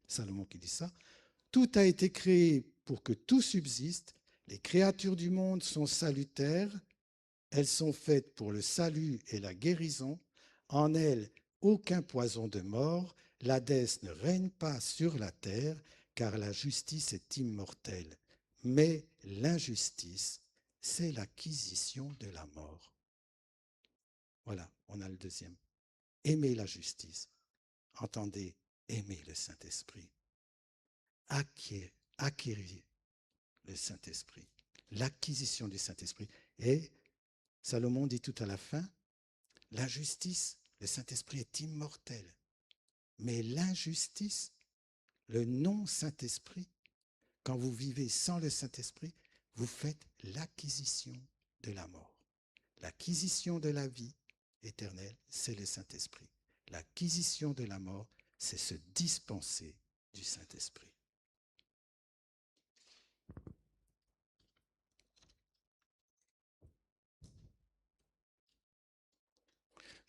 Salomon qui dit ça. « Tout a été créé pour que tout subsiste. Les créatures du monde sont salutaires. Elles sont faites pour le salut et la guérison. En elles, aucun poison de mort. L'Hadès ne règne pas sur la terre, car la justice est immortelle. Mais l'injustice, c'est l'acquisition de la mort. » Voilà, on a le deuxième. Aimer la justice. Entendez, aimer le Saint-Esprit. Acquérir le Saint-Esprit. l'acquisition du Saint-Esprit. Et Salomon dit tout à la fin, la justice, le Saint-Esprit est immortel. Mais l'injustice, le non-Saint-Esprit, quand vous vivez sans le Saint-Esprit, vous faites l'acquisition de la mort. L'acquisition de la vie éternelle, c'est le Saint-Esprit. L'acquisition de la mort, c'est se dispenser du Saint-Esprit.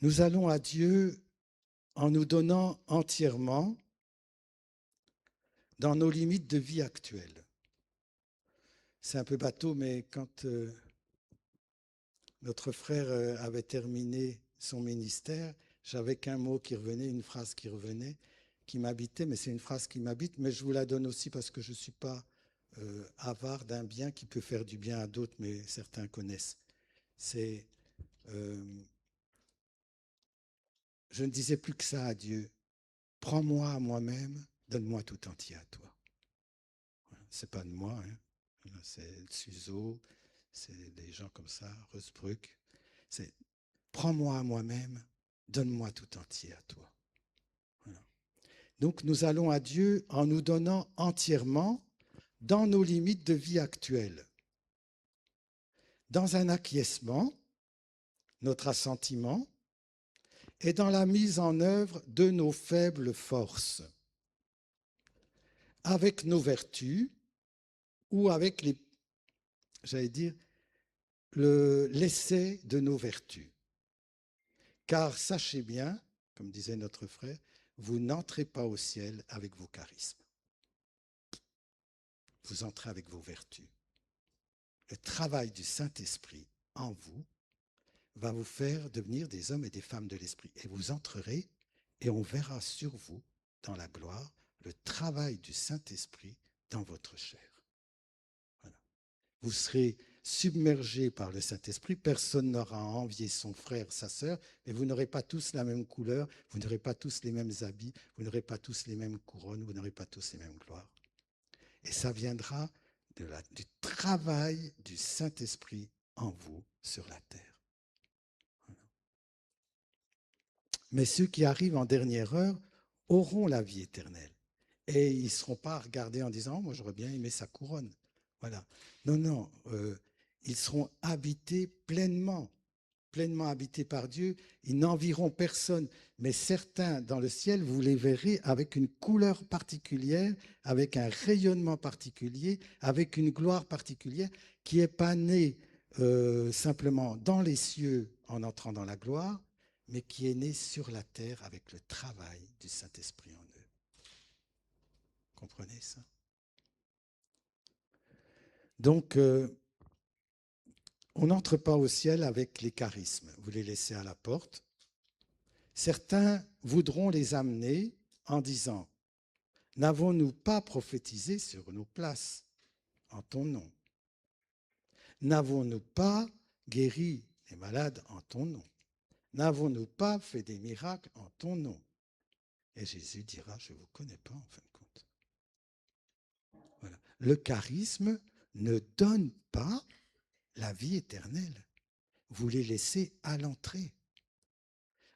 Nous allons à Dieu en nous donnant entièrement dans nos limites de vie actuelles. C'est un peu bateau, mais quand notre frère avait terminé son ministère, j'avais qu'un mot qui revenait, une phrase qui revenait, qui m'habitait, mais c'est une phrase qui m'habite, mais je vous la donne aussi parce que je ne suis pas avare d'un bien qui peut faire du bien à d'autres, mais certains connaissent. C'est je ne disais plus que ça à Dieu. Prends-moi à moi-même, donne-moi tout entier à toi. Voilà. C'est pas de moi, hein. C'est Suzo, c'est des gens comme ça, Rosbruck. C'est prends-moi à moi-même, donne-moi tout entier à toi. Voilà. Donc nous allons à Dieu en nous donnant entièrement dans nos limites de vie actuelles, dans un acquiescement, notre assentiment, et dans la mise en œuvre de nos faibles forces, avec nos vertus ou avec les, j'allais dire, l'essai de nos vertus. Car sachez bien, comme disait notre frère, vous n'entrez pas au ciel avec vos charismes. Vous entrez avec vos vertus. Le travail du Saint-Esprit en vous va vous faire devenir des hommes et des femmes de l'Esprit. Et vous entrerez et on verra sur vous, dans la gloire, le travail du Saint-Esprit dans votre chair. Voilà. Vous serez submergé par le Saint-Esprit. Personne n'aura à envier son frère, sa sœur, mais vous n'aurez pas tous la même couleur, vous n'aurez pas tous les mêmes habits, vous n'aurez pas tous les mêmes couronnes, vous n'aurez pas tous les mêmes gloires. Et ça viendra du travail du Saint-Esprit en vous sur la terre. Voilà. Mais ceux qui arrivent en dernière heure auront la vie éternelle. Et ils ne seront pas regardés en disant « moi j'aurais bien aimé sa couronne ». Voilà. Non, non, ils seront habités pleinement habités par Dieu. Ils n'envieront personne, mais certains dans le ciel, vous les verrez avec une couleur particulière, avec un rayonnement particulier, avec une gloire particulière qui n'est pas née simplement dans les cieux en entrant dans la gloire, mais qui est née sur la terre avec le travail du Saint-Esprit en eux. Comprenez ça? Donc, on n'entre pas au ciel avec les charismes. Vous les laissez à la porte. Certains voudront les amener en disant « N'avons-nous pas prophétisé sur nos places en ton nom? N'avons-nous pas guéri les malades en ton nom? N'avons-nous pas fait des miracles en ton nom ?» Et Jésus dira « Je ne vous connais pas en fin de compte. » Voilà. Le charisme ne donne pas la vie éternelle. Vous les laissez à l'entrée.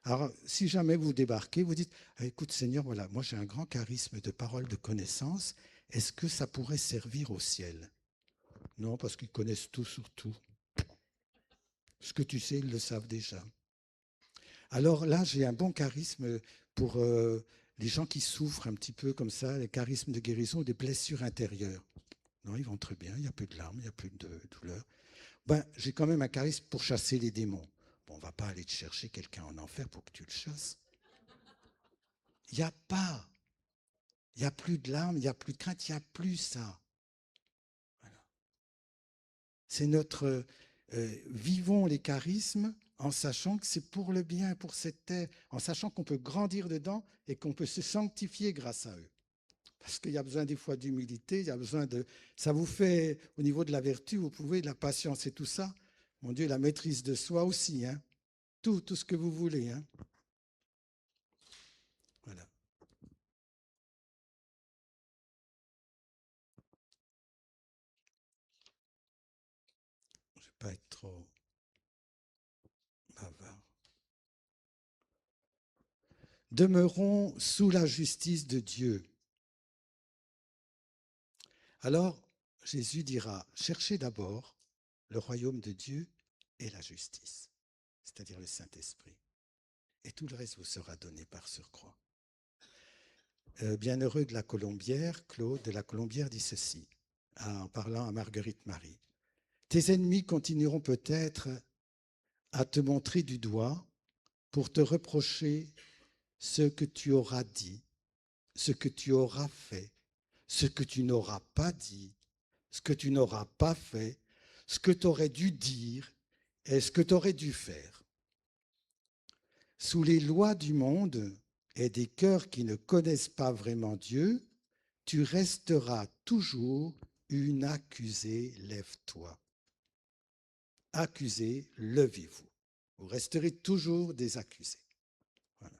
Alors, si jamais vous débarquez, vous dites « Écoute Seigneur, voilà, moi j'ai un grand charisme de parole, de connaissance, est-ce que ça pourrait servir au ciel ?» Non, parce qu'ils connaissent tout sur tout. Ce que tu sais, ils le savent déjà. Alors là, j'ai un bon charisme pour les gens qui souffrent un petit peu comme ça, les charismes de guérison, des blessures intérieures. Non, ils vont très bien, il n'y a plus de larmes, il n'y a plus de douleur. Ben, j'ai quand même un charisme pour chasser les démons. Bon, on ne va pas aller te chercher quelqu'un en enfer pour que tu le chasses. Il n'y a pas. Il n'y a plus de larmes, il n'y a plus de crainte, il n'y a plus ça. Voilà. C'est notre... vivons les charismes en sachant que c'est pour le bien, pour cette terre, en sachant qu'on peut grandir dedans et qu'on peut se sanctifier grâce à eux. Parce qu'il y a besoin des fois d'humilité, il y a besoin de... Ça vous fait, au niveau de la vertu, vous pouvez, de la patience et tout ça. Mon Dieu, la maîtrise de soi aussi, hein. Tout ce que vous voulez, hein. Voilà. Demeurons sous la justice de Dieu. Alors, Jésus dira, cherchez d'abord le royaume de Dieu et la justice, c'est-à-dire le Saint-Esprit. Et tout le reste vous sera donné par surcroît. Bienheureux de la Colombière, Claude de la Colombière dit ceci, en parlant à Marguerite Marie. Tes ennemis continueront peut-être à te montrer du doigt pour te reprocher ce que tu auras dit, ce que tu auras fait, ce que tu n'auras pas dit, ce que tu n'auras pas fait, ce que tu aurais dû dire et ce que tu aurais dû faire. Sous les lois du monde et des cœurs qui ne connaissent pas vraiment Dieu, tu resteras toujours une accusée, lève-toi. Accusé, levez-vous. Vous resterez toujours des accusés. Voilà.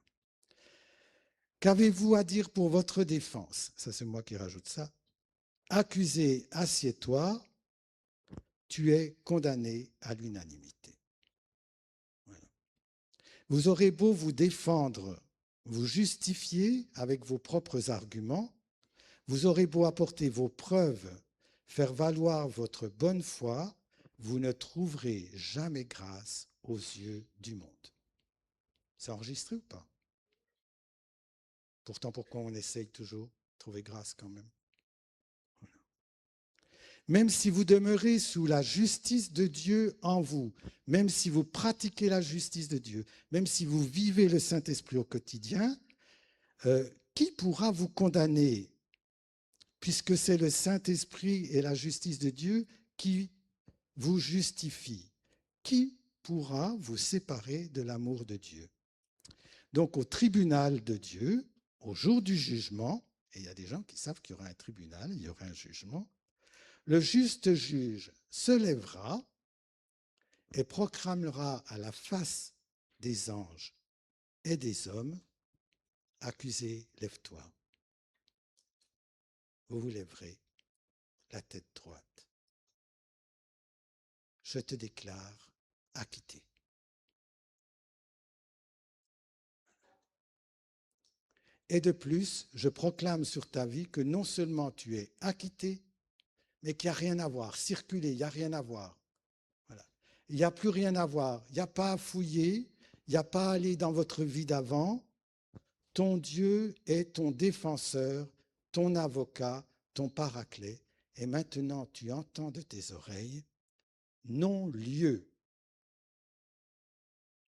Qu'avez-vous à dire pour votre défense? Ça, c'est moi qui rajoute ça. Accusé, assieds-toi, tu es condamné à l'unanimité. Voilà. Vous aurez beau vous défendre, vous justifier avec vos propres arguments, vous aurez beau apporter vos preuves, faire valoir votre bonne foi, vous ne trouverez jamais grâce aux yeux du monde. C'est enregistré ou pas? Pourtant, pourquoi on essaye toujours de trouver grâce quand même? Voilà. Même si vous demeurez sous la justice de Dieu en vous, même si vous pratiquez la justice de Dieu, même si vous vivez le Saint-Esprit au quotidien, qui pourra vous condamner? Puisque c'est le Saint-Esprit et la justice de Dieu qui vous justifient. Qui pourra vous séparer de l'amour de Dieu? Donc au tribunal de Dieu, au jour du jugement, et il y a des gens qui savent qu'il y aura un tribunal, il y aura un jugement, le juste juge se lèvera et proclamera à la face des anges et des hommes, accusé, lève-toi. Vous vous lèverez la tête droite. Je te déclare acquitté. Et de plus, je proclame sur ta vie que non seulement tu es acquitté, mais qu'il n'y a rien à voir. Circuler, il n'y a rien à voir. Voilà. Il n'y a plus rien à voir. Il n'y a pas à fouiller, il n'y a pas à aller dans votre vie d'avant. Ton Dieu est ton défenseur, ton avocat, ton paraclet. Et maintenant, tu entends de tes oreilles, non-lieu.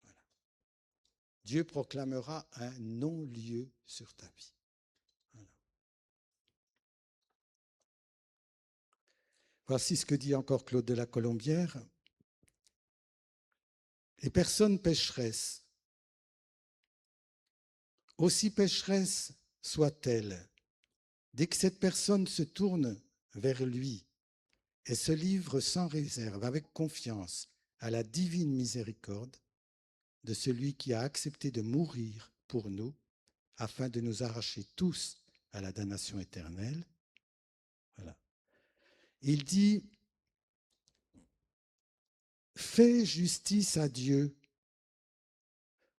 Voilà. Dieu proclamera un non-lieu sur ta vie. Voilà. Voici ce que dit encore Claude de la Colombière. Les personnes pécheresses, aussi pécheresse soit-elle, dès que cette personne se tourne vers lui et se livre sans réserve, avec confiance, à la divine miséricorde de celui qui a accepté de mourir pour nous, afin de nous arracher tous à la damnation éternelle. Voilà. Il dit, fais justice à Dieu,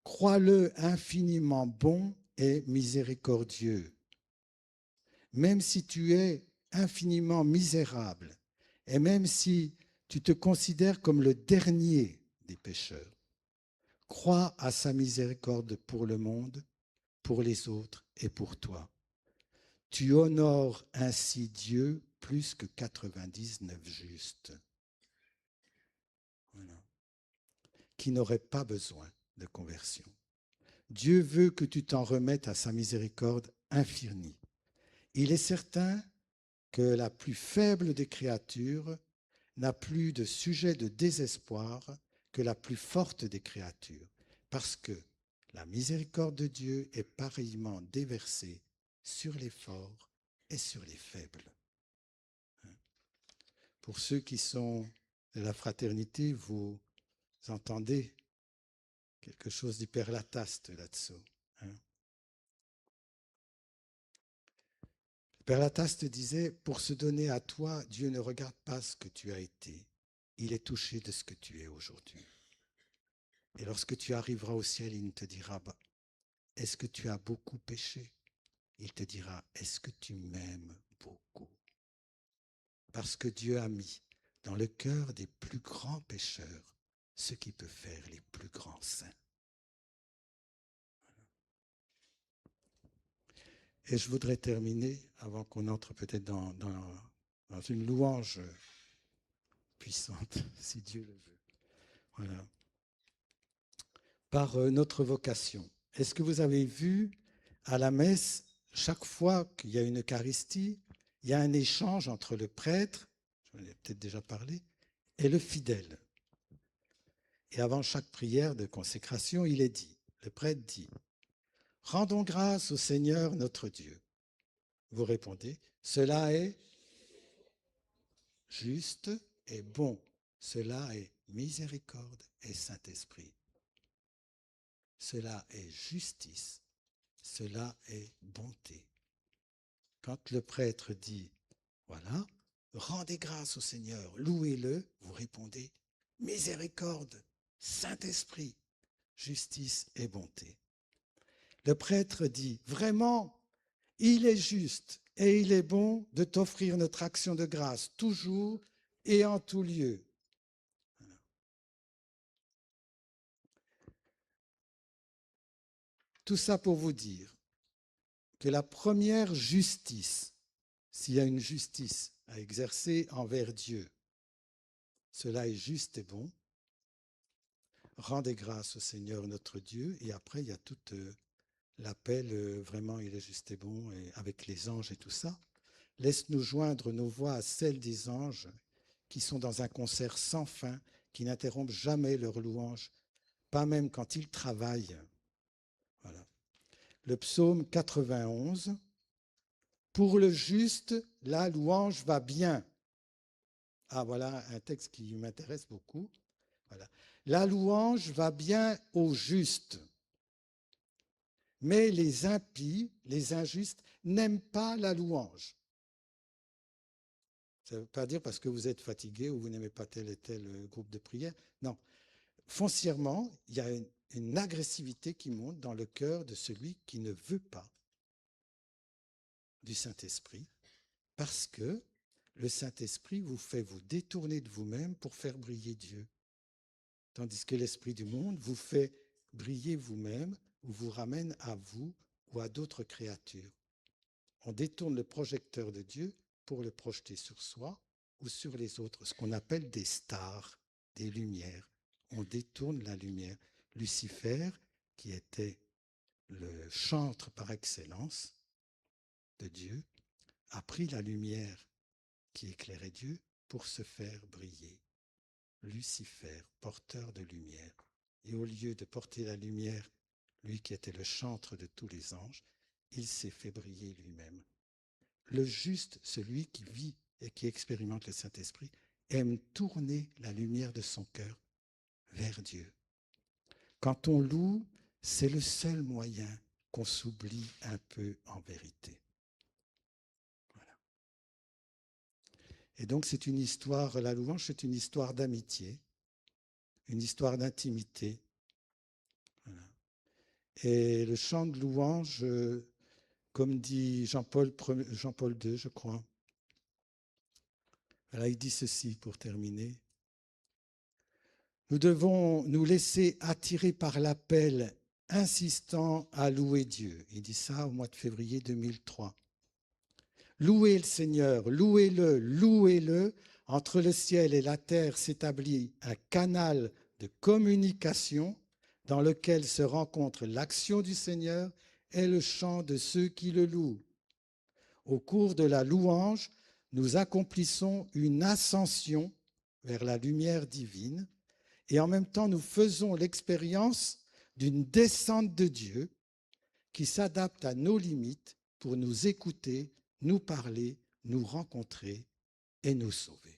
crois-le infiniment bon et miséricordieux. Même si tu es infiniment misérable, et même si tu te considères comme le dernier des pécheurs, crois à sa miséricorde pour le monde, pour les autres et pour toi. Tu honores ainsi Dieu plus que 99 justes, voilà, qui n'auraient pas besoin de conversion. Dieu veut que tu t'en remettes à sa miséricorde infinie. Il est certain que la plus faible des créatures n'a plus de sujet de désespoir que la plus forte des créatures, parce que la miséricorde de Dieu est pareillement déversée sur les forts et sur les faibles. Pour ceux qui sont de la fraternité, vous entendez quelque chose d'hyperlataste là-dessous. Père Lataste disait, pour se donner à toi, Dieu ne regarde pas ce que tu as été, il est touché de ce que tu es aujourd'hui. Et lorsque tu arriveras au ciel, il te dira, est-ce que tu as beaucoup péché? Il te dira, est-ce que tu m'aimes beaucoup? Parce que Dieu a mis dans le cœur des plus grands pécheurs ce qui peut faire les plus grands saints. Et je voudrais terminer, avant qu'on entre peut-être dans une louange puissante, si Dieu le veut. Voilà. Par notre vocation. Est-ce que vous avez vu à la messe, chaque fois qu'il y a une Eucharistie, il y a un échange entre le prêtre, j'en ai peut-être déjà parlé, et le fidèle. Et avant chaque prière de consécration, il est dit, le prêtre dit, « Rendons grâce au Seigneur notre Dieu. » Vous répondez, « Cela est juste et bon. Cela est miséricorde et Saint-Esprit. Cela est justice. Cela est bonté. » Quand le prêtre dit, voilà, rendez grâce au Seigneur, louez-le, vous répondez, miséricorde, Saint-Esprit, justice et bonté. Le prêtre dit, vraiment, il est juste et il est bon de t'offrir notre action de grâce, toujours et en tout lieu. Voilà. Tout ça pour vous dire que la première justice, s'il y a une justice à exercer envers Dieu, cela est juste et bon. Rendez grâce au Seigneur notre Dieu. Et après, il y a tout l'appel, vraiment, il est juste et bon, et avec les anges et tout ça. Laisse-nous joindre nos voix à celles des anges qui sont dans un concert sans fin, qui n'interrompent jamais leur louange, pas même quand ils travaillent. Voilà. Le psaume 91. Pour le juste, la louange va bien. Ah, voilà un texte qui m'intéresse beaucoup. Voilà. La louange va bien au juste. Mais les impies, les injustes, n'aiment pas la louange. Ça ne veut pas dire parce que vous êtes fatigué ou vous n'aimez pas tel et tel groupe de prière. Non. Foncièrement, il y a une agressivité qui monte dans le cœur de celui qui ne veut pas du Saint-Esprit, parce que le Saint-Esprit vous fait vous détourner de vous-même pour faire briller Dieu. Tandis que l'Esprit du monde vous fait briller vous-même ou vous ramène à vous ou à d'autres créatures. On détourne le projecteur de Dieu pour le projeter sur soi ou sur les autres, ce qu'on appelle des stars, des lumières. On détourne la lumière. Lucifer, qui était le chantre par excellence de Dieu, a pris la lumière qui éclairait Dieu pour se faire briller. Lucifer, porteur de lumière. Et au lieu de porter la lumière, lui qui était le chantre de tous les anges, il s'est fait briller lui-même. Le juste, celui qui vit et qui expérimente le Saint-Esprit, aime tourner la lumière de son cœur vers Dieu. Quand on loue, c'est le seul moyen qu'on s'oublie un peu en vérité. Voilà. Et donc c'est une histoire, la louange, c'est une histoire d'amitié, une histoire d'intimité. Voilà. Et le chant de louange, comme dit Jean-Paul II, je crois, voilà, il dit ceci pour terminer. Nous devons nous laisser attirer par l'appel insistant à louer Dieu. Il dit ça au mois de février 2003. Louez le Seigneur, louez-le, louez-le. Entre le ciel et la terre s'établit un canal de communication dans lequel se rencontre l'action du Seigneur et le chant de ceux qui le louent. Au cours de la louange, nous accomplissons une ascension vers la lumière divine et en même temps nous faisons l'expérience d'une descente de Dieu qui s'adapte à nos limites pour nous écouter, nous parler, nous rencontrer et nous sauver.